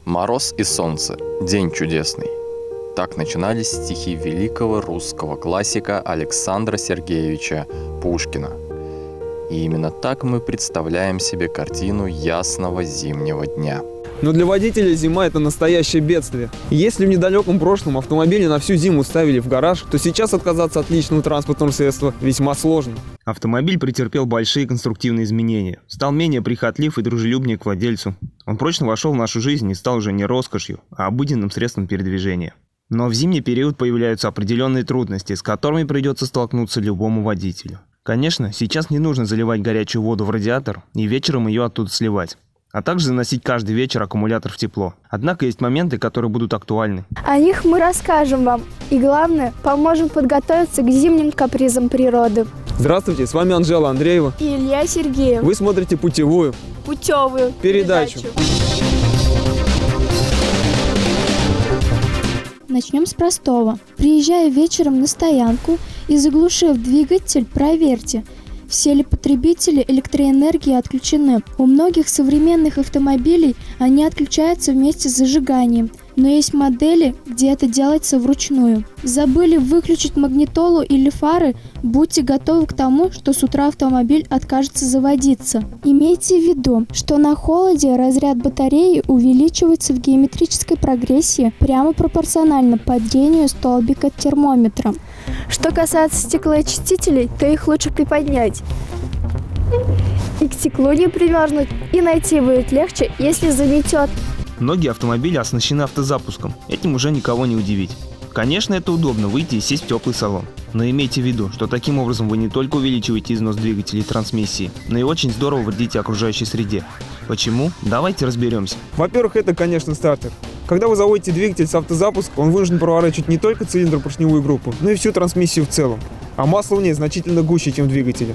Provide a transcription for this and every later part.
Мороз и солнце. День чудесный. Так начинались стихи великого русского классика Александра Сергеевича Пушкина. И именно так мы представляем себе картину ясного зимнего дня. Но для водителя зима – это настоящее бедствие. И если в недалеком прошлом автомобили на всю зиму ставили в гараж, то сейчас отказаться от личного транспортного средства весьма сложно. Автомобиль претерпел большие конструктивные изменения, стал менее прихотлив и дружелюбнее к владельцу. Он прочно вошел в нашу жизнь и стал уже не роскошью, а обыденным средством передвижения. Но в зимний период появляются определенные трудности, с которыми придется столкнуться любому водителю. Конечно, сейчас не нужно заливать горячую воду в радиатор и вечером ее оттуда сливать, а также заносить каждый вечер аккумулятор в тепло. Однако есть моменты, которые будут актуальны. О них мы расскажем вам и, главное, поможем подготовиться к зимним капризам природы. Здравствуйте, с вами Анжела Андреева и Илья Сергеев. Вы смотрите путевую передачу. Начнем с простого. Приезжая вечером на стоянку и заглушив двигатель, проверьте, все ли потребители электроэнергии отключены. У многих современных автомобилей они отключаются вместе с зажиганием, но есть модели, где это делается вручную. Забыли выключить магнитолу или фары? Будьте готовы к тому, что с утра автомобиль откажется заводиться. Имейте в виду, что на холоде разряд батареи увеличивается в геометрической прогрессии прямо пропорционально падению столбика термометра. Что касается стеклоочистителей, то их лучше приподнять. И к стеклу не примерзнуть, и найти будет легче, если заметет. Многие автомобили оснащены автозапуском. Этим уже никого не удивить. Конечно, это удобно выйти и сесть в теплый салон. Но имейте в виду, что таким образом вы не только увеличиваете износ двигателей и трансмиссии, но и очень здорово вредите окружающей среде. Почему? Давайте разберемся. Во-первых, это, конечно, стартер. Когда вы заводите двигатель с автозапуска, он вынужден проворачивать не только цилиндропоршневую группу, но и всю трансмиссию в целом. А масло в ней значительно гуще, чем в двигателе.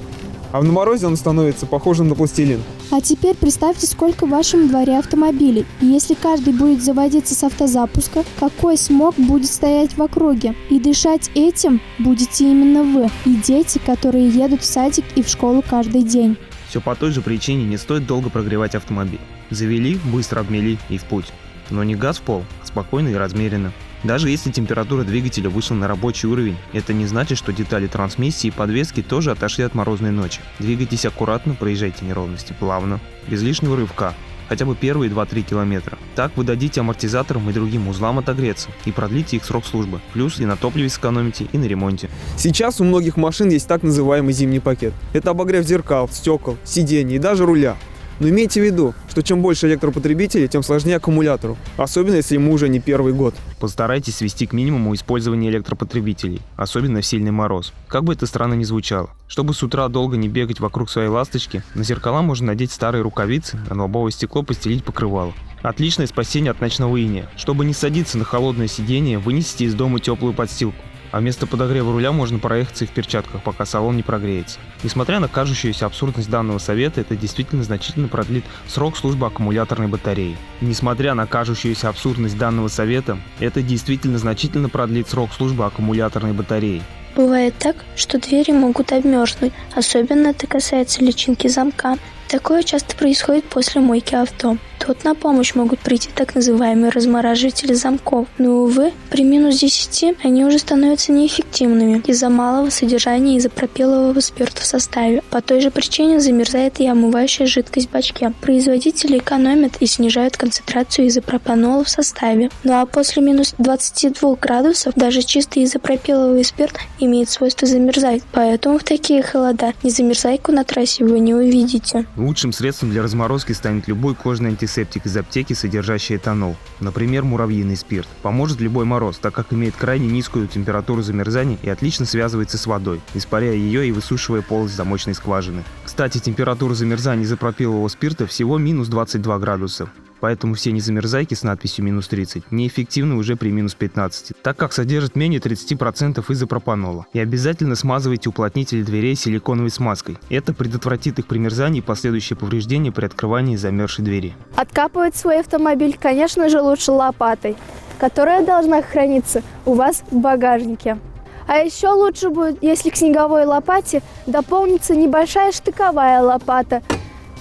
А на морозе он становится похожим на пластилин. А теперь представьте, сколько в вашем дворе автомобилей. И если каждый будет заводиться с автозапуска, какой смог будет стоять в округе. И дышать этим будете именно вы и дети, которые едут в садик и в школу каждый день. Все по той же причине не стоит долго прогревать автомобиль. Завели, быстро обмели и в путь. Но не газ в пол, а спокойно и размеренно. Даже если температура двигателя вышла на рабочий уровень, это не значит, что детали трансмиссии и подвески тоже отошли от морозной ночи. Двигайтесь аккуратно, проезжайте неровности плавно, без лишнего рывка, хотя бы первые 2-3 километра. Так вы дадите амортизаторам и другим узлам отогреться и продлите их срок службы. Плюс и на топливе сэкономите, и на ремонте. Сейчас у многих машин есть так называемый зимний пакет. Это обогрев зеркал, стекол, сидений и даже руля. Но имейте в виду, что чем больше электропотребителей, тем сложнее аккумулятору, особенно если ему уже не первый год. Постарайтесь свести к минимуму использование электропотребителей, особенно в сильный мороз. Как бы это странно ни звучало. Чтобы с утра долго не бегать вокруг своей ласточки, на зеркала можно надеть старые рукавицы, а на лобовое стекло постелить покрывало. Отличное спасение от ночного иния. Чтобы не садиться на холодное сиденье, вынесите из дома теплую подстилку. А вместо подогрева руля можно проехаться и в перчатках, пока салон не прогреется. Несмотря на кажущуюся абсурдность данного совета, это действительно значительно продлит срок службы аккумуляторной батареи. Несмотря на кажущуюся абсурдность данного совета, это действительно значительно продлит срок службы аккумуляторной батареи. Бывает так, что двери могут обмерзнуть, особенно это касается личинки замка. Такое часто происходит после мойки авто. Тут на помощь могут прийти так называемые размораживатели замков. Но, увы, при минус 10 они уже становятся неэффективными из-за малого содержания изопропилового спирта в составе. По той же причине замерзает и омывающая жидкость в бачке. Производители экономят и снижают концентрацию изопропанола в составе. Ну а после минус 22 градусов даже чистый изопропиловый спирт имеет свойство замерзать. Поэтому в такие холода незамерзайку на трассе вы не увидите. Лучшим средством для разморозки станет любой кожный антисептик из аптеки, содержащий этанол. Например, муравьиный спирт. Поможет в любой мороз, так как имеет крайне низкую температуру замерзания и отлично связывается с водой, испаряя ее и высушивая полость замочной скважины. Кстати, температура замерзания изопропилового спирта всего минус 22 градуса. Поэтому все незамерзайки с надписью минус 30 неэффективны уже при минус 15, так как содержат менее 30% изопропанола. И обязательно смазывайте уплотнители дверей силиконовой смазкой. Это предотвратит их примерзание и последующее повреждение при открывании замерзшей двери. Откапывать свой автомобиль, конечно же, лучше лопатой, которая должна храниться у вас в багажнике. А еще лучше будет, если к снеговой лопате дополнится небольшая штыковая лопата,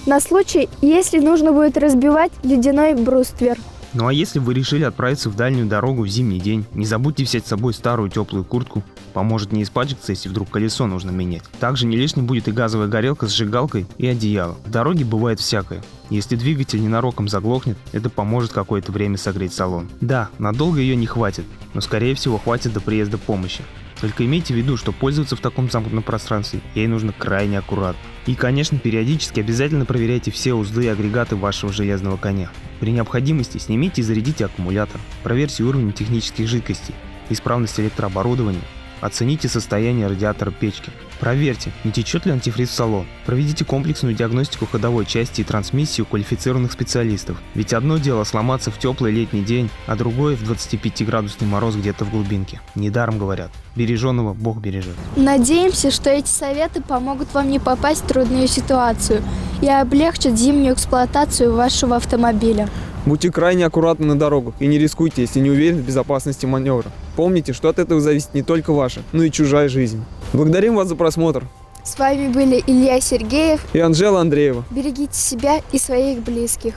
на случай, если нужно будет разбивать ледяной бруствер. Ну а если вы решили отправиться в дальнюю дорогу в зимний день, не забудьте взять с собой старую теплую куртку. Поможет не испачкаться, если вдруг колесо нужно менять. Также не лишней будет и газовая горелка с сжигалкой и одеяло. В дороге бывает всякое. Если двигатель ненароком заглохнет, это поможет какое-то время согреть салон. Да, надолго ее не хватит, но скорее всего хватит до приезда помощи. Только имейте в виду, что пользоваться в таком замкнутом пространстве ей нужно крайне аккуратно. И, конечно, периодически обязательно проверяйте все узлы и агрегаты вашего железного коня. При необходимости снимите и зарядите аккумулятор, проверьте уровень технических жидкостей, исправность электрооборудования, оцените состояние радиатора печки. Проверьте, не течет ли антифриз в салон. Проведите комплексную диагностику ходовой части и трансмиссии у квалифицированных специалистов. Ведь одно дело сломаться в теплый летний день, а другое в 25-градусный мороз где-то в глубинке. Недаром говорят, береженого Бог бережет. Надеемся, что эти советы помогут вам не попасть в трудную ситуацию и облегчат зимнюю эксплуатацию вашего автомобиля. Будьте крайне аккуратны на дорогах и не рискуйте, если не уверены в безопасности маневра. Помните, что от этого зависит не только ваша, но и чужая жизнь. Благодарим вас за просмотр. С вами были Илья Сергеев И Анжела Андреева. Берегите себя и своих близких.